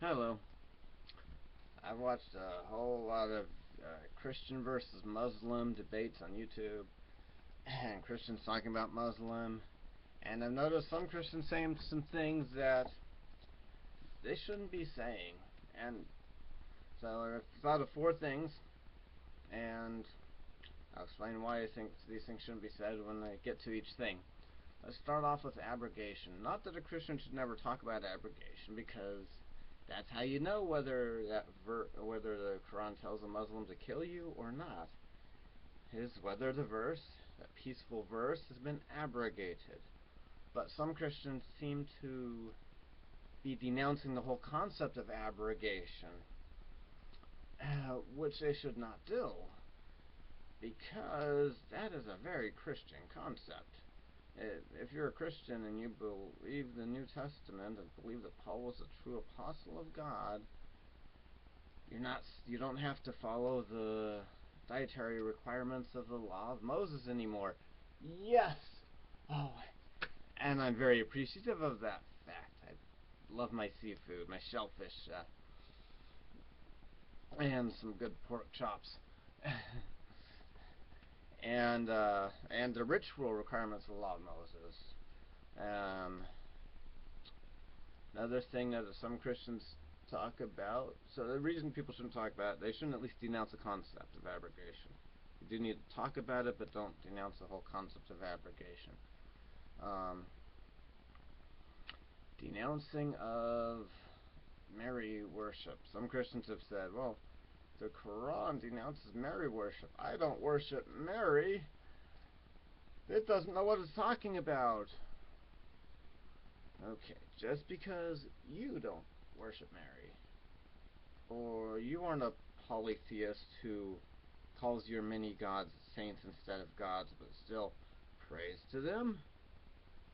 Hello. I've watched a whole lot of Christian versus Muslim debates on YouTube, and Christians talking about Muslim, and I've noticed some Christians saying some things that they shouldn't be saying. And so I've thought of four things, and I'll explain why I think these things shouldn't be said when I get to each thing. Let's start off with abrogation. Not that a Christian should never talk about abrogation, because that's how you know whether whether the Quran tells a Muslim to kill you or not. Is whether the verse, that peaceful verse, has been abrogated. But some Christians seem to be denouncing the whole concept of abrogation, which they should not do, because that is a very Christian concept. If you're a Christian and you believe the New Testament and believe that Paul was a true apostle of God, you don't have to follow the dietary requirements of the law of Moses anymore. Yes. Oh, and I'm very appreciative of that fact. I love my seafood, my shellfish, and some good pork chops. and the ritual requirements of the law of Moses. Another thing that some Christians talk about, so the reason people shouldn't talk about it, they shouldn't at least denounce the concept of abrogation. You do need to talk about it, but don't denounce the whole concept of abrogation. Denouncing of Mary worship. Some Christians have said, well, the Quran denounces Mary worship. I don't worship Mary. It doesn't know what it's talking about. Okay, just because you don't worship Mary, or you aren't a polytheist who calls your many gods saints instead of gods, but still prays to them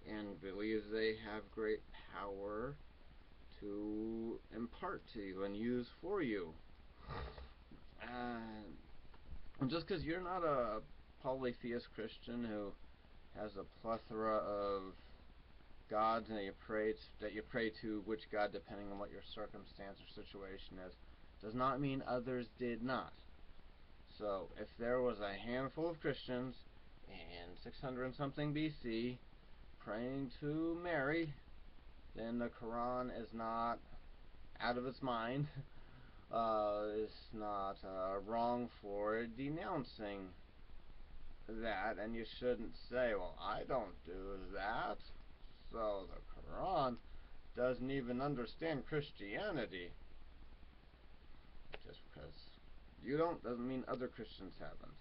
and believes they have great power to impart to you and use for you. And just because you're not a polytheist Christian who has a plethora of gods and that you pray to which god depending on what your circumstance or situation is, does not mean others did not. So if there was a handful of Christians in 600 and something BC praying to Mary, then the Quran is not out of its mind. It's not wrong for denouncing that, and you shouldn't say, well, I don't do that, so the Quran doesn't even understand Christianity. Just because you don't doesn't mean other Christians haven't.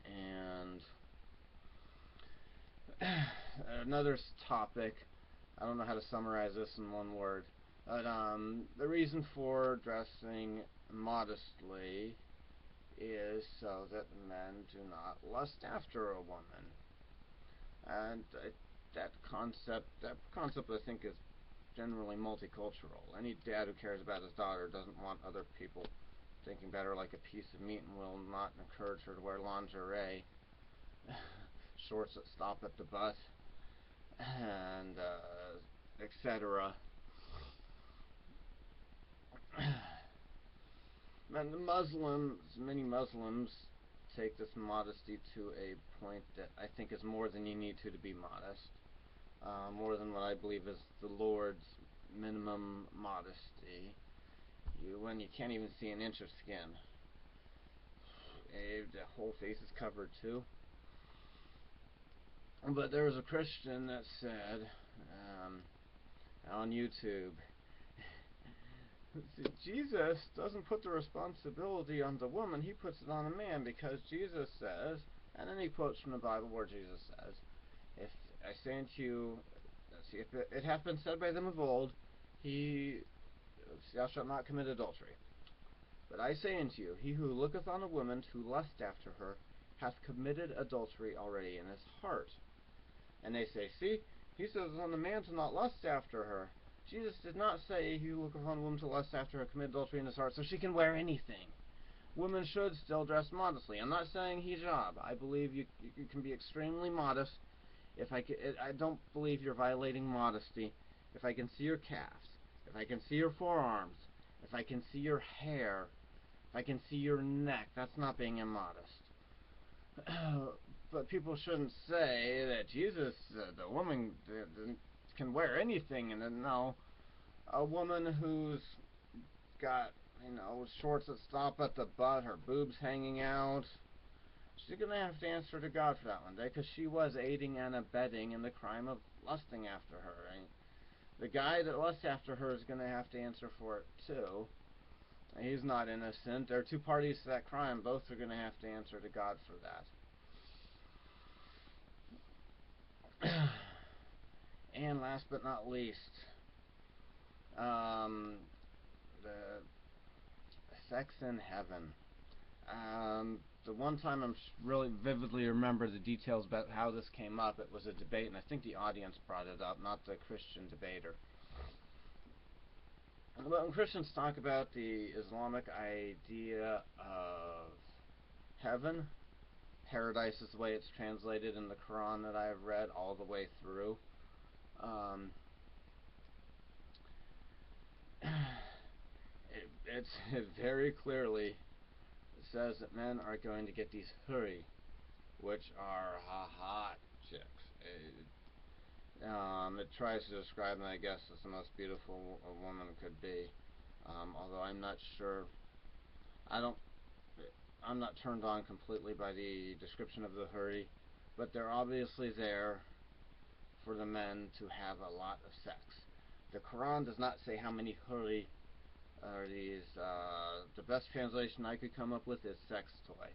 And another topic, I don't know how to summarize this in one word, but the reason for dressing modestly is so that men do not lust after a woman. And that concept I think is generally multicultural. Any dad who cares about his daughter doesn't want other people thinking about her like a piece of meat and will not encourage her to wear lingerie, shorts that stop at the butt, and etc. And many Muslims take this modesty to a point that I think is more than you need to be modest. More than what I believe is the Lord's minimum modesty. When you can't even see an inch of skin. The whole face is covered too. But there was a Christian that said on YouTube, Jesus doesn't put the responsibility on the woman, he puts it on the man, because Jesus says, and then he quotes from the Bible where Jesus says, if I say unto you, see, if it hath been said by them of old, thou shalt not commit adultery. But I say unto you, he who looketh on a woman to lust after her, hath committed adultery already in his heart. And they say, see, he says on the man to not lust after her. Jesus did not say he who looketh on a woman to lust after her commit adultery in his heart, so she can wear anything. Women should still dress modestly. I'm not saying hijab. I believe you can be extremely modest I don't believe you're violating modesty. If I can see your calves, if I can see your forearms, if I can see your hair, if I can see your neck, that's not being immodest. But people shouldn't say that Jesus, the woman, can wear anything, and no, a woman who's got, shorts that stop at the butt, her boobs hanging out, she's gonna have to answer to God for that one day, because she was aiding and abetting in the crime of lusting after her. Right? The guy that lusts after her is gonna have to answer for it too. He's not innocent. There are two parties to that crime. Both are gonna have to answer to God for that. And last but not least, the sex in heaven. The one time I'm really vividly remember the details about how this came up, it was a debate, and I think the audience brought it up, not the Christian debater. But when Christians talk about the Islamic idea of heaven, paradise is the way it's translated in the Quran that I've read all the way through. It very clearly says that men are going to get these huri, which are hot chicks. It tries to describe them, I guess, as the most beautiful a woman could be. Although I'm not sure, I don't, I'm not turned on completely by the description of the huri, but they're obviously there for the men to have a lot of sex. The Quran does not say how many huri are these. The best translation I could come up with is sex toy.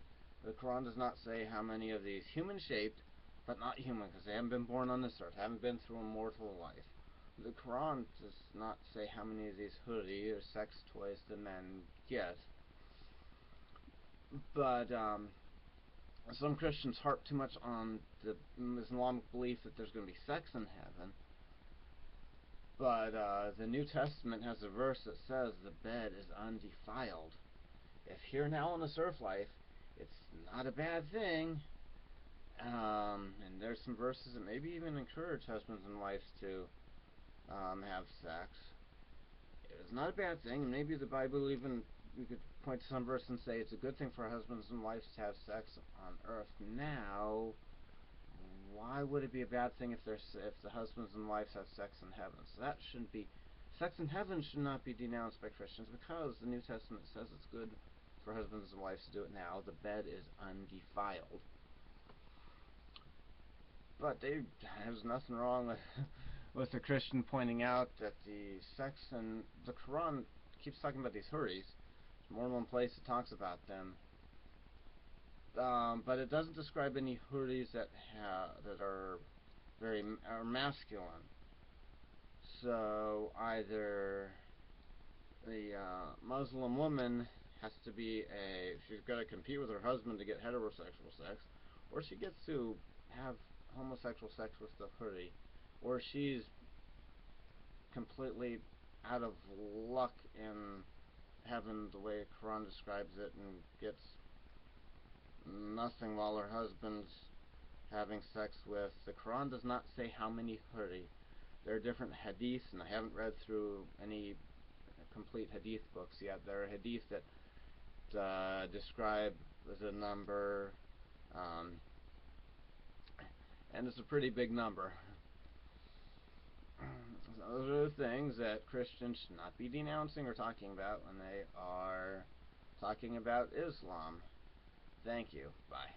The Quran does not say how many of these human-shaped, but not human, because they haven't been born on this earth, haven't been through a mortal life. The Quran does not say how many of these huri or sex toys the men get. But some Christians harp too much on the Islamic belief that there's going to be sex in heaven. But the New Testament has a verse that says the bed is undefiled. If here now on this earth life, it's not a bad thing. And there's some verses that maybe even encourage husbands and wives to have sex. It's not a bad thing, and maybe the Bible even, we could point to some verse and say it's a good thing for husbands and wives to have sex on earth now. Why would it be a bad thing if the husbands and wives have sex in heaven? So that shouldn't be, sex in heaven should not be denounced by Christians, because the New Testament says it's good for husbands and wives to do it now. The bed is undefiled. But there's nothing wrong with the Christian pointing out that the sex and the Quran keeps talking about these huris. There's more than one place it talks about them. But it doesn't describe any huris that are are masculine. So either the Muslim woman has to be she's got to compete with her husband to get heterosexual sex, or she gets to have homosexual sex with the huri, or she's completely out of luck in heaven the way Quran describes it, and gets nothing while her husband's having sex with. The Quran does not say how many huri. There are different hadiths, and I haven't read through any complete hadith books yet. There are hadith that describe the number, and it's a pretty big number. Those are the things that Christians should not be denouncing or talking about when they are talking about Islam. Thank you. Bye.